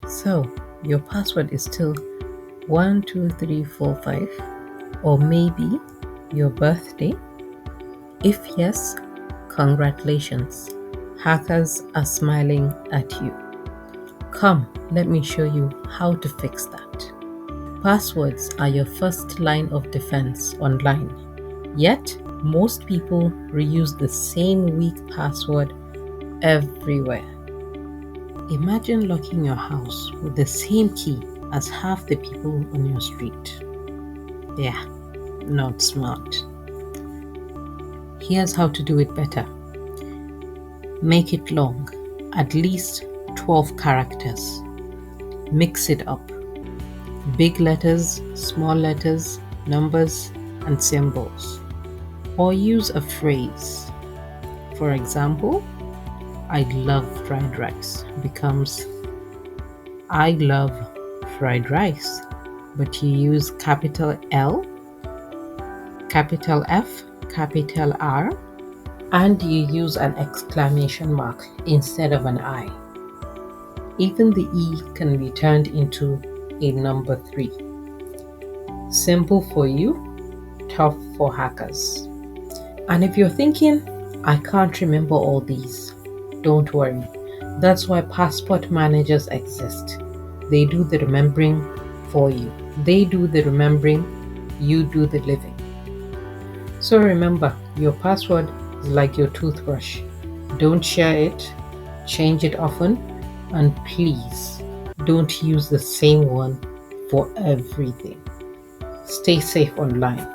So, your password is still 12345, or maybe your birthday? If yes, congratulations. Hackers are smiling at you. Come, let me show you how to fix that. Passwords are your first line of defense online. Yet, most people reuse the same weak password everywhere. Imagine locking your house with the same key as half the people on your street. Yeah, not smart. Here's how to do it better. Make it long, at least 12 characters. Mix it up. Big letters, small letters, numbers, and symbols. Or use a phrase. For example, I love fried rice becomes I love fried rice, but you use capital L, capital F, capital R, and you use an exclamation mark instead of an I. Even the E can be turned into a number 3. Simple for you, tough for hackers. And if you're thinking, I can't remember all these, don't worry. That's why passport managers exist. They do the remembering for you. They do the remembering, you do the living. So remember, your password is like your toothbrush. Don't share it, change it often, and please don't use the same one for everything. Stay safe online.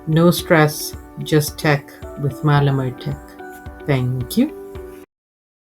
No stress, just tech with Malamar Tech. Thank you.